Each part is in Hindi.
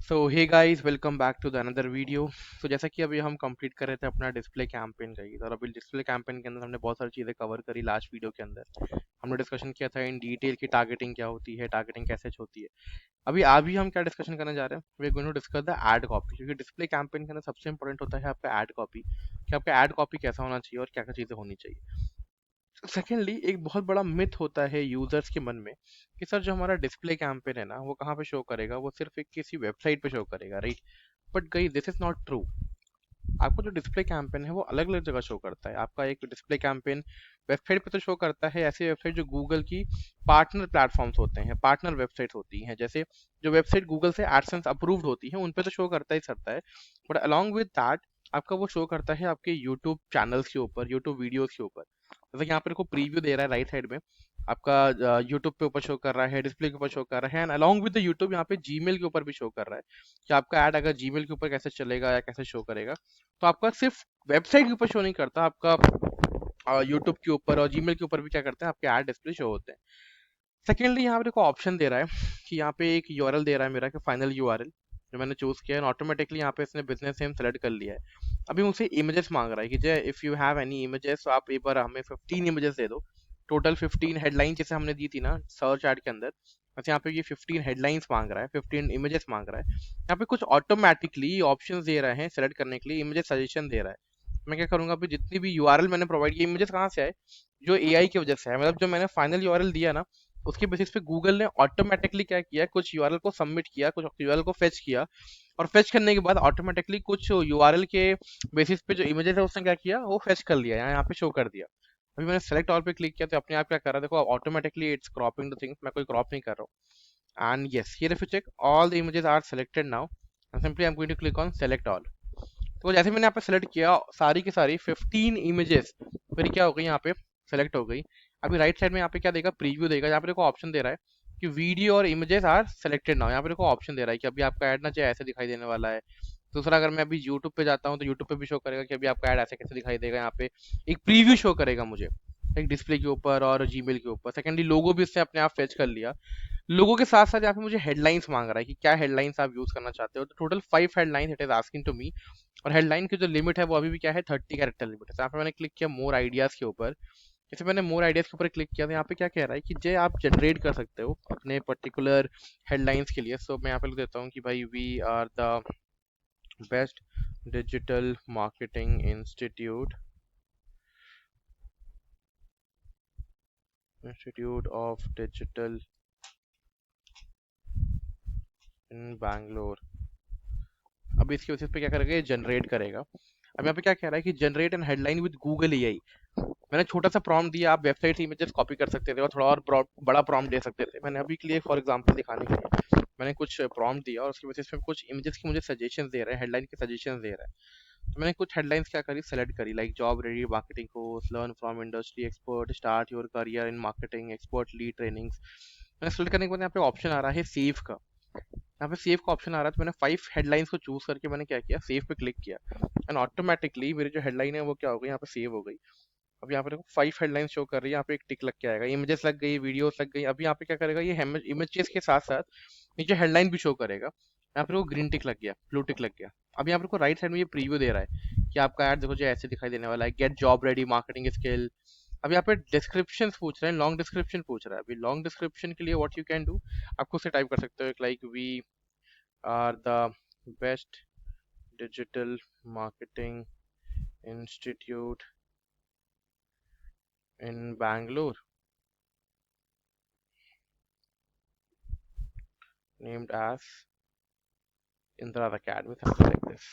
So hey guys, welcome back to the another video. तो जैसा कि अभी हम कंप्लीट कर रहे थे अपना डिस्प्ले कैंपेन का ही, और अभी डिस्प्ले कैंपेन के अंदर हमने बहुत सारी चीज़ें कवर करी। लास्ट वीडियो के अंदर हमने डिस्कशन किया था इन डिटेल की टारगेटिंग क्या होती है, टारगेटिंग कैसे होती है। अभी हम क्या डिस्कशन करने जा रहे हैं, we are going to discuss the ad copy, क्योंकि डिस्प्ले कैंपेन के अंदर सबसे इंपॉर्टेंट होता है आपका एड कॉपी, कि आपका एड कॉपी कैसा होना चाहिए और क्या क्या चीज़ें होनी चाहिए। सेकेंडली, एक बहुत बड़ा मिथ होता है यूजर्स के मन में कि सर जो हमारा डिस्प्ले कैंपेन है ना, वो कहाँ पे शो करेगा, वो सिर्फ एक किसी वेबसाइट पे शो करेगा, राइट? बट गई दिस इज नॉट ट्रू। आपको जो डिस्प्ले कैंपेन है वो अलग अलग जगह शो करता है। आपका एक डिस्प्ले कैंपेन वेबसाइट पे तो शो करता है, ऐसी वेबसाइट जो गूगल की पार्टनर प्लेटफॉर्म्स होते हैं, पार्टनर वेबसाइट होती हैं, जैसे जो वेबसाइट गूगल से एडसेंस अप्रूव्ड होती है उन पे तो शो करता ही करता है। बट अलॉन्ग विद दैट आपका वो शो करता है आपके यूट्यूब चैनल्स के ऊपर, यूट्यूब वीडियोस के ऊपर। जैसे कि यहाँ पर को प्रीव्यू दे रहा है राइट साइड में, आपका यूट्यूब पे ऊपर शो कर रहा है, डिस्प्ले के ऊपर शो कर रहा है, and along with the YouTube यहाँ पे जीमेल के ऊपर भी शो कर रहा है कि आपका ऐड अगर जीमेल के ऊपर कैसे चलेगा या कैसे शो करेगा। तो आपका सिर्फ वेबसाइट के ऊपर शो नहीं करता, आपका यूट्यूब के ऊपर और जीमेल के ऊपर भी क्या करते हैं, आपके ऐड डिस्प्ले शो होते हैं। सेकेंडली, यहाँ पे देखो ऑप्शन दे रहा है कि यहाँ पे एक यूआरएल दे रहा है मेरा, कि फाइनल यूआरएल जो मैंने चूज किया है, ऑटोमेटिकली यहाँ पे इसने बिजनेस नेम सेलेक्ट कर लिया है। अभी मुझसे इमेजेस मांग रहा है कि जय if you have any images, तो आप एक बार हमें 15 इमेजेस दे दो। टोटल 15 हेडलाइन जैसे हमने दी थी ना सर्च ऐड के अंदर, वैसे यहाँ पे ये 15 हेडलाइंस मांग रहा है, 15 इमेजेस मांग रहा है। यहाँ पे कुछ ऑटोमेटिकली ऑप्शंस दे रहे हैं सेलेक्ट करने के लिए, इमेजेस सजेशन दे रहा है। मैं क्या करूंगा, अभी जितनी भी यूआरएल मैंने प्रोवाइड की, इमेजेस कहाँ से आए, जो एआई की वजह से है। मतलब जो मैंने फाइनल यूआरएल दिया ना, उसके बेसिस पे गूगल ने ऑटोमेटिकली क्या किया, कुछ यूआरएल को सबमिट किया, कुछ यूआरएल को फेच किया, और फेच करने के बाद ऑटोमेटिकली कुछ यूआरएल के बेसिस पे जो इमेजेस है उसने क्या किया, वो फेच कर लिया, यहाँ पे शो कर दिया। अभी मैंने सेलेक्ट ऑल पे क्लिक किया तो अपने आप क्या कर रहा है, देखो automatically it's cropping the things, मैं कोई क्रॉप नहीं कर रहा हूँ। And yes, here if you check all the images are selected now, and simply I am going to click on select all. तो जैसे मैंने यहाँ पे सेलेक्ट किया, सारी की सारी 15 इमेजेस मेरी क्या हो गई, यहाँ पे सेलेक्ट हो गई। अभी राइट साइड में यहाँ पे क्या देगा, प्रीव्यू देगा, यहाँ पे देखो ऑप्शन दे रहा है कि वीडियो और इमेजेस आर सेलेक्टेड नाउ। यहाँ पे देखो ऑप्शन दे रहा है कि अभी आपका ऐड ना चाहे ऐसे दिखाई देने वाला है। दूसरा, अगर मैं अभी यूट्यूब पे जाता हूँ तो यूट्यूब पे भी शो करेगा कि अभी आपका ऐड ऐसे कैसे दिखाई देगा, यहाँ पे एक प्रीव्यू शो करेगा मुझे एक डिस्प्ले के ऊपर और जीमेल के ऊपर। सेकेंडली, लोगो भी उसने अपने आप फेच कर लिया। लोगों के साथ साथ यहाँ पे मुझे हेडलाइंस मांग रहा है कि क्या हेडलाइंस आप यूज करना चाहते हो। तो total 5 headline it is asking to me, और हेडलाइन की जो लिमिट है वो अभी भी क्या है, 30 कैरेक्टर लिमिट है। तो यहाँ पे मैंने क्लिक किया मोर आइडियाज के ऊपर। जैसे मैंने मोर आइडियाज के ऊपर क्लिक किया तो यहाँ पे क्या कह रहा है कि जय आप जनरेट कर सकते हो अपने पर्टिकुलर हेडलाइंस के लिए। सो मैं यहाँ पे लिख देता हूँ कि भाई we are the best digital marketing institute of digital in Bangalore. अब इसकी बेसिस पे क्या करेगा, ये जनरेट करेगा। अब यहाँ पे क्या कह रहा है कि generate N headline with Google AI. मैंने छोटा सा प्रॉम्प्ट दिया, आप वेबसाइट से इमेजेस कॉपी कर सकते थे और थोड़ा और बड़ा प्रॉम्प्ट दे सकते थे। मैंने अभी के लिए फॉर एग्जांपल दिखाने के लिए मैंने कुछ प्रॉम्प्ट दिया, और उसकी बेसिस पे कुछ इमेजेस की मुझे सजेशंस दे रहे हैं, हेडलाइन के सजेशंस दे रहा है। तो मैंने कुछ हेडलाइंस क्या करी, सेलेक्ट करी, like job ready marketing course, learn from industry expert, start your career in marketing, expert lead trainings. मैंने सेलेक्ट करने के बाद यहाँ पे ऑप्शन आ रहा है सेव का, यहाँ पे सेव का ऑप्शन आ रहा है। तो मैंने 5 हेडलाइंस को चूज करके मैंने क्या किया, सेव पे क्लिक किया, एंड ऑटोमेटिकली मेरी जो हेडलाइन है वो क्या हो गई, यहाँ पे सेव हो गई। अब यहाँ पे देखो 5 हेडलाइंस शो कर रही है, यहाँ पे एक टिक लग के आएगा, इमेजेस लग गई, वीडियोस लग गई। अभी यहाँ पे क्या करेगा, ये इमेजेस के साथ साथ नीचे हेडलाइन भी शो करेगा। यहाँ पे वो ग्रीन टिक लग गया, ब्लू टिक लग गया। अब यहाँ पे राइट साइड में ये प्रीव्यू दे रहा है कि आपका ऐड देखो जो ऐसे दिखाई देने वाला है, get job ready marketing skill. अब यहाँ पे डिस्क्रिप्शन पूछ रहे हैं, लॉन्ग डिस्क्रिप्शन पूछ रहा है। अभी लॉन्ग डिस्क्रिप्शन के लिए व्हाट यू कैन डू, आपको से टाइप कर सकते हो, like we are the best digital marketing institute in Bangalore, named as Indra Academy, something like this.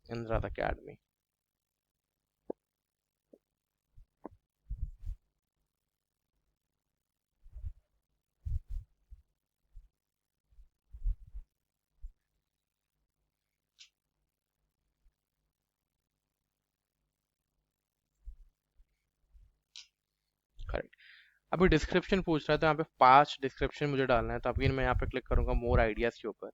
Indra Academy. Correct. अभी डिस्क्रिप्शन पूछ रहा है, तो यहाँ पे 5 डिस्क्रिप्शन मुझे डालना है। तो अभी मैं यहाँ पे क्लिक करूंगा मोर आइडियाज के ऊपर।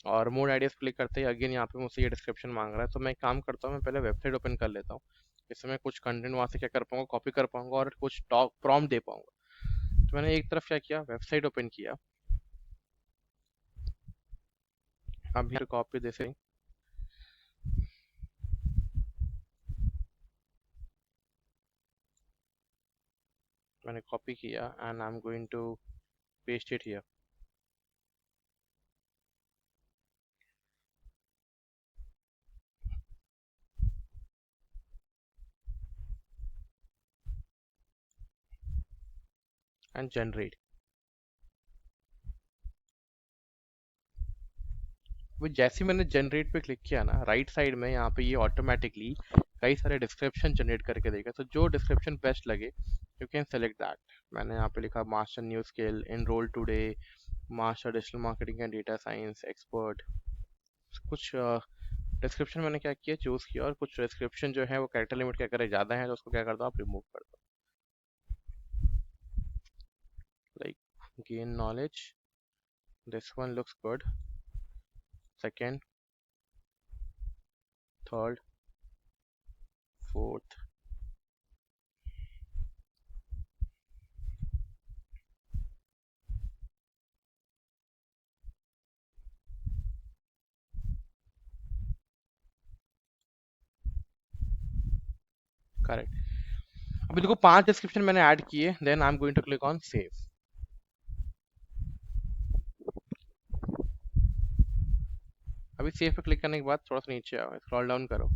और मोड आइडियाज क्लिक करते ही अगेन यहाँ पे मुझसे ये डिस्क्रिप्शन मांग रहा है, तो मैं एक काम करता हूँ, मैं पहले वेबसाइट ओपन कर लेता हूँ, इससे मैं कुछ कंटेंट वहाँ से क्या कर पाऊँगा, कॉपी कर पाऊँगा और कुछ टॉप प्रॉम्प्ट दे पाऊँगा। तो मैंने एक तरफ क्या किया, वेबसाइट ओपन किया, अब यहाँ कॉपी दे से मैंने कॉपी किया and I am going to paste it here. And generate. वो जैसे ही मैंने जनरेट पे क्लिक किया ना, राइट साइड में यहाँ पे ये ऑटोमेटिकली कई सारे डिस्क्रिप्शन जनरेट करके देगा, तो जो डिस्क्रिप्शन बेस्ट लगे यू कैन सेलेक्ट दैट। मैंने यहाँ पे लिखा master new skill, enrol today, master digital marketing and data science expert. कुछ डिस्क्रिप्शन मैंने क्या किया, चूज किया, और कुछ डिस्क्रिप्शन जो है वो कैरेक्टर लिमिट क्या करे ज़्यादा है, तो उसको क्या करता हूँ, आप रिमूव कर दो। Like gain knowledge, this one looks good, second, third, fourth. Correct. अभी देखो 5 डिस्क्रिप्शन मैंने ऐड किए, then I am going to click on save. अभी सेव पे क्लिक करने के बाद थोड़ा सा नीचे आओ, स्क्रॉल डाउन करो।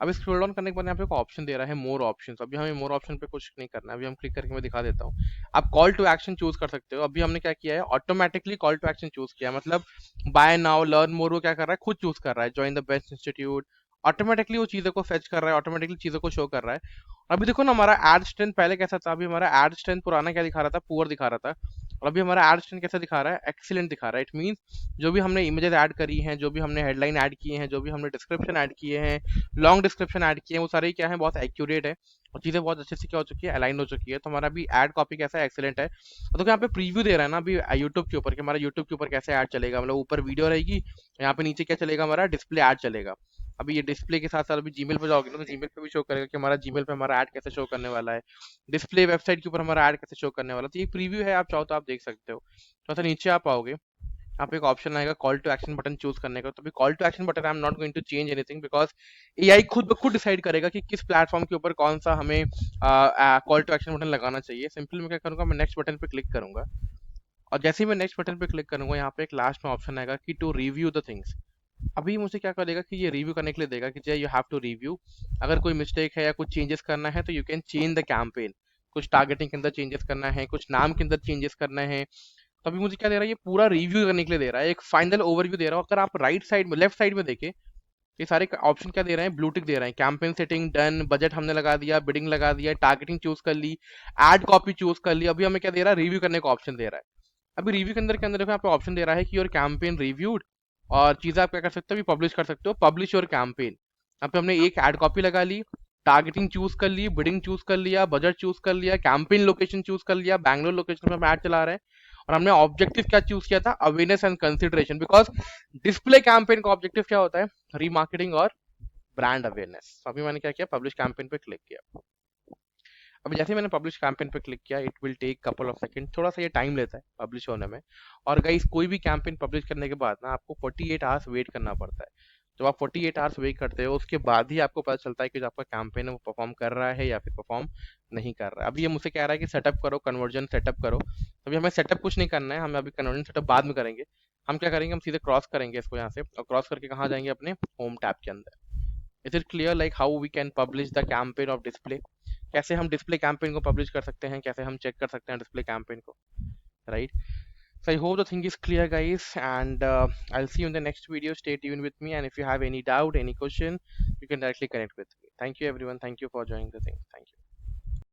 अभी स्क्रॉल डाउन करने के बाद यहाँ पे एक ऑप्शन दे रहा है मोर ऑप्शंस। अभी हमें मोर ऑप्शन पे कुछ नहीं करना है, अभी हम क्लिक करके मैं दिखा देता हूँ। आप कॉल टू एक्शन चूज कर सकते हो। अभी हमने क्या किया है, automatically call to action choose किया, मतलब बाय नाउ, लर्न मोर, वो क्या कर रहा है, खुद चूज कर रहा है, join the best institute, automatically वो चीज़ों को फेच कर रहा है, ऑटोमेटिकली चीज़ों को शो कर रहा है। अभी देखो ना, हमारा एड स्ट्रेंथ पहले कैसा था, अभी हमारा एड स्ट्रेंथ पुराना क्या दिखा रहा था, पुअर दिखा रहा था, और अभी हमारा एड स्ट्रेंथ कैसा दिखा रहा है, एक्सीलेंट दिखा रहा है। इट मीन्स जो भी हमने इमेजेस ऐड करी हैं, जो भी हमने हेडलाइन ऐड किए हैं, जो भी हमने डिस्क्रिप्शन ऐड किए हैं, लॉन्ग डिस्क्रिप्शन ऐड किए हैं, वो सारे क्या है, बहुत एक्यूरेट है, और चीज़ें बहुत अच्छे से क्या हो चुकी है, अलाइन हो चुकी है। तो हमारा भी एड कॉपी कैसा है, एक्सीलेंट है। तो यहाँ पे प्रीव्यू दे रहा है ना अभी यूट्यूब के ऊपर, कि हमारा यूट्यूब के ऊपर कैसे ऐड चलेगा, मतलब ऊपर वीडियो रहेगी, यहाँ पे नीचे क्या चलेगा, हमारा डिस्प्ले ऐड चलेगा। अभी ये डिस्प्ले के साथ साथ अभी जीमेल पे जाओगे ना, तो जीमेल पे भी शो करेगा कि हमारा जीमेल पे हमारा ऐड कैसे शो करने वाला है, डिस्प्ले वेबसाइट के ऊपर हमारा ऐड कैसे शो करने वाला है। तो ये प्रीव्यू है, आप चाहो तो आप देख सकते हो। थोड़ा सा नीचे आप आओगे, यहाँ पे एक ऑप्शन आएगा call to action button choose करने का। तो अभी call to action button I am not going to change anything, because AI खुद ब खुद डिसाइड करेगा कि किस प्लेटफॉर्म के ऊपर कौन सा हमें कॉल टू एक्शन बटन लगाना चाहिए। सिंपली मैं क्या करूंगा, मैं नेक्स्ट बटन पे क्लिक करूंगा, और जैसे ही मैं नेक्स्ट बटन पे क्लिक करूंगा, यहाँ पे एक लास्ट में ऑप्शन आएगा कि टू रिव्यू द थिंग्स। अभी मुझे क्या करेगा कि ये रिव्यू करने के लिए देगा कि जय यू हैव टू रिव्यू, अगर कोई मिस्टेक है या कुछ चेंजेस करना है तो you can change the campaign, कुछ टारगेटिंग के अंदर चेंजेस करना है, कुछ नाम के अंदर चेंजेस करना है। तो अभी मुझे क्या दे रहा है, ये पूरा रिव्यू करने के लिए दे रहा है, एक फाइनल ओवरव्यू दे रहा है। अगर आप राइट साइड में, लेफ्ट साइड में देखें, ये सारे ऑप्शन क्या दे रहे हैं, ब्लू टिक दे रहे हैं, कैंपेन सेटिंग डन, बजट हमने लगा दिया, बिडिंग लगा दिया, टारगेटिंग चूज कर ली, एड कॉपी चूज कर ली। अभी हमें क्या दे रहा है, रिव्यू करने का ऑप्शन दे रहा है। अभी रिव्यू के अंदर देखो, यहाँ पे ऑप्शन दे रहा है कि योर कैंपेन रिव्यूड, और चीज़ें आप क्या कर सकते हो, अभी पब्लिश कर सकते हो, पब्लिश योर कैंपेन। यहाँ पे हमने एक एड कॉपी लगा ली, टारगेटिंग चूज कर ली, बिडिंग चूज कर लिया, बजट चूज कर लिया, कैंपेन लोकेशन चूज कर लिया, बैंगलोर लोकेशन पे हम ऐड चला रहे हैं, और हमने ऑब्जेक्टिव क्या चूज किया था, awareness and consideration, because display campaign का ऑब्जेक्टिव क्या होता है, रीमार्केटिंग और ब्रांड अवेयरनेस। अभी मैंने क्या किया, पब्लिश कैंपेन पे क्लिक किया। अभी जैसे ही मैंने पब्लिश कैंपेन पे क्लिक किया, it will take couple of second, थोड़ा सा ये टाइम लेता है पब्लिश होने में। और गाइस, कोई भी कैंपेन पब्लिश करने के बाद ना आपको 48 आवर्स वेट करना पड़ता है। जब आप 48 आवर्स वेट करते हो, उसके बाद ही आपको पता चलता है कि जो आपका कैंपेन है वो परफॉर्म कर रहा है या फिर परफॉर्म नहीं कर रहा है। अभी ये मुझसे कह रहा है कि सेटअप करो, कन्वर्जन सेटअप करो। अभी हमें सेटअप कुछ नहीं करना है, हमें अभी कन्वर्जन सेटअप बाद में करेंगे। हम क्या करेंगे, हम सीधे क्रॉस करेंगे इसको यहाँ से, और क्रॉस करके कहाँ जाएंगे, अपने होम टैब के अंदर। Is it clear, like how we can publish the campaign of display, कैसे हम डिस्प्ले कैंपेन को पब्लिश कर सकते हैं, कैसे हम चेक कर सकते हैं डिस्प्ले कैंपेन को, right? So I hope the thing is clear, guys, and I'll see you in the next video. Stay tuned with me, and if you have any doubt, any question, you can directly connect with me. Thank you, everyone. Thank you for joining the thing. Thank you.